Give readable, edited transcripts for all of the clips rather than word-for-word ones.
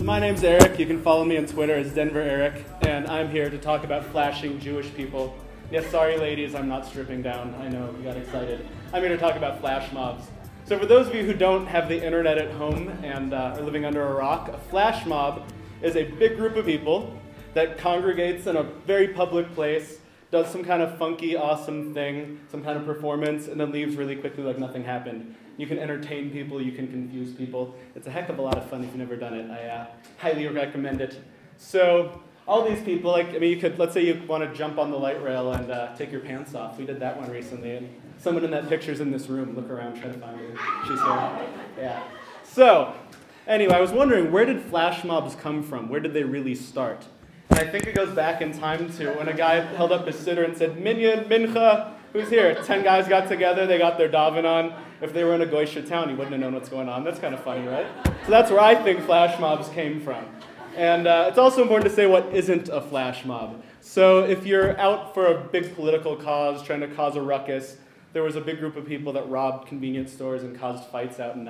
My name's Eric. You can follow me on Twitter as Denver Eric, and I'm here to talk about flashing Jewish people. Yes, sorry ladies, I'm not stripping down. I know, you got excited. I'm here to talk about flash mobs. So for those of you who don't have the internet at home and are living under a rock, a flash mob is a big group of people that congregates in a very public place, does some kind of funky, awesome thing, some kind of performance, and then leaves really quickly like nothing happened. You can entertain people, you can confuse people. It's a heck of a lot of fun if you've never done it. I highly recommend it. So all these people, let's say you want to jump on the light rail and take your pants off. We did that one recently, and someone in that picture's in this room. Look around, try to find her. She's here. Yeah. So anyway, I was wondering, where did flash mobs come from? Where did they really start? And I think it goes back in time to when a guy held up his sitter and said, Minyan, Mincha, who's here? 10 guys got together, they got their daven on. If they were in a Goyish town, he wouldn't have known what's going on. That's kind of funny, right? So that's where I think flash mobs came from. And it's also important to say what isn't a flash mob. So if you're out for a big political cause, trying to cause a ruckus, there was a big group of people that robbed convenience stores and caused fights out in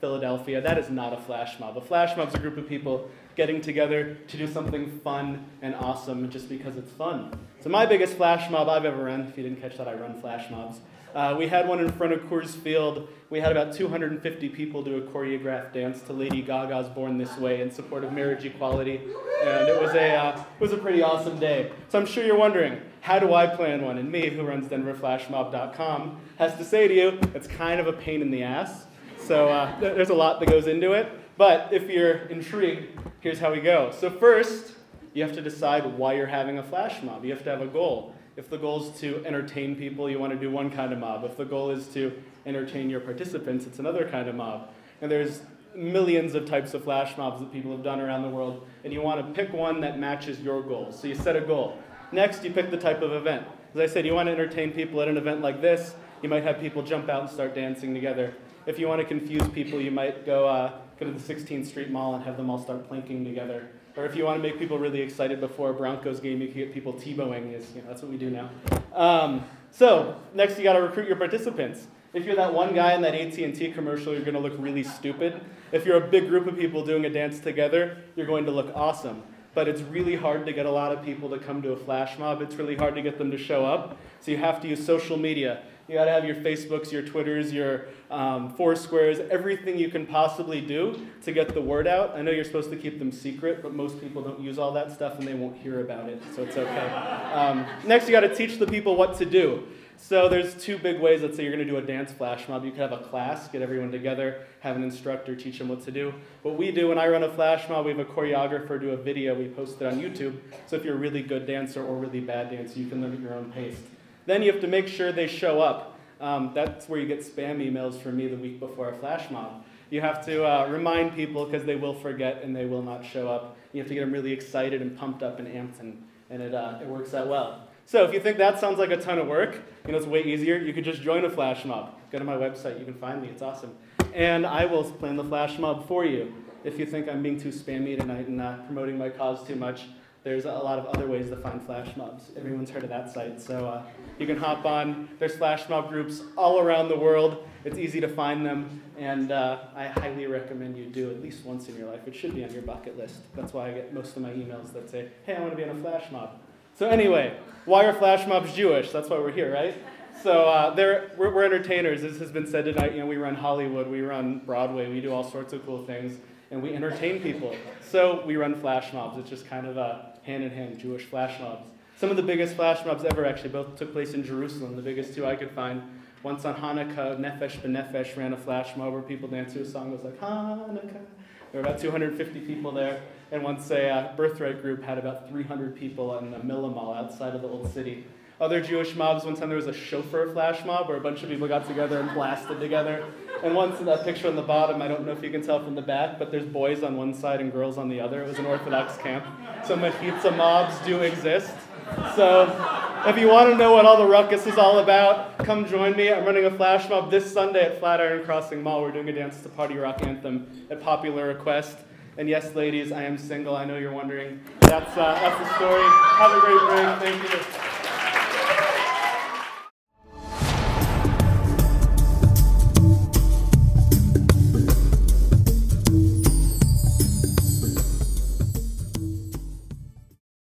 Philadelphia. That is not a flash mob. A flash mob is a group of people getting together to do something fun and awesome just because it's fun. So my biggest flash mob I've ever run, if you didn't catch that, I run flash mobs. We had one in front of Coors Field. We had about 250 people do a choreographed dance to Lady Gaga's Born This Way in support of marriage equality. And it was a pretty awesome day. So I'm sure you're wondering, how do I plan one? And me, who runs DenverFlashMob.com, has to say to you, it's kind of a pain in the ass. So there's a lot that goes into it. But if you're intrigued, here's how we go. So first, you have to decide why you're having a flash mob. You have to have a goal. If the goal is to entertain people, you want to do one kind of mob. If the goal is to entertain your participants, it's another kind of mob. And there's millions of types of flash mobs that people have done around the world, and you want to pick one that matches your goals. So you set a goal. Next, you pick the type of event. As I said, you want to entertain people at an event like this. You might have people jump out and start dancing together. If you want to confuse people, you might go to the 16th Street Mall and have them all start planking together. Or if you want to make people really excited before a Broncos game, you can get people Tebowing. That's what we do now. So next, you got to recruit your participants. If you're that one guy in that AT&T commercial, you're going to look really stupid. If you're a big group of people doing a dance together, you're going to look awesome. But it's really hard to get a lot of people to come to a flash mob. It's really hard to get them to show up. So you have to use social media. You got to have your Facebooks, your Twitters, your Foursquares, everything you can possibly do to get the word out. I know you're supposed to keep them secret, but most people don't use all that stuff and they won't hear about it, so it's okay. Next, you got to teach the people what to do. So there's two big ways. Let's say you're going to do a dance flash mob. You could have a class, get everyone together, have an instructor, teach them what to do. What we do when I run a flash mob, we have a choreographer do a video. We post it on YouTube. So if you're a really good dancer or really bad dancer, you can learn at your own pace. Then you have to make sure they show up. That's where you get spam emails from me the week before a flash mob. You have to remind people because they will forget and they will not show up. You have to get them really excited and pumped up and amped, and it works out well. So if you think that sounds like a ton of work, it's way easier. You could just join a flash mob. Go to my website. You can find me. It's awesome. And I will plan the flash mob for you. If you think I'm being too spammy tonight and promoting my cause too much, there's a lot of other ways to find flash mobs. Everyone's heard of that site. So you can hop on. There's flash mob groups all around the world. It's easy to find them. And I highly recommend you do at least once in your life. It should be on your bucket list. That's why I get most of my emails that say, hey, I want to be in a flash mob. So anyway, why are flash mobs Jewish? That's why we're here, right? So we're entertainers. This has been said tonight. We run Hollywood. We run Broadway. We do all sorts of cool things. And we entertain people. So we run flash mobs. It's just kind of hand-in-hand Jewish flash mobs. Some of the biggest flash mobs ever actually both took place in Jerusalem, the biggest two I could find. Once on Hanukkah, Nefesh B'Nefesh ran a flash mob where people danced to a song that was like, Hanukkah. There were about 250 people there. And once a Birthright group had about 300 people on the Millah Mall outside of the old city. Other Jewish mobs, one time there was a chauffeur flash mob where a bunch of people got together and blasted together. And once in that picture on the bottom, I don't know if you can tell from the back, but there's boys on one side and girls on the other. It was an Orthodox camp. So mechitza mobs do exist. So if you want to know what all the ruckus is all about, come join me. I'm running a flash mob this Sunday at Flatiron Crossing Mall. We're doing a dance to Party Rock Anthem at popular request. And yes, ladies, I am single. I know you're wondering. That's the story. Have a great break. Thank you.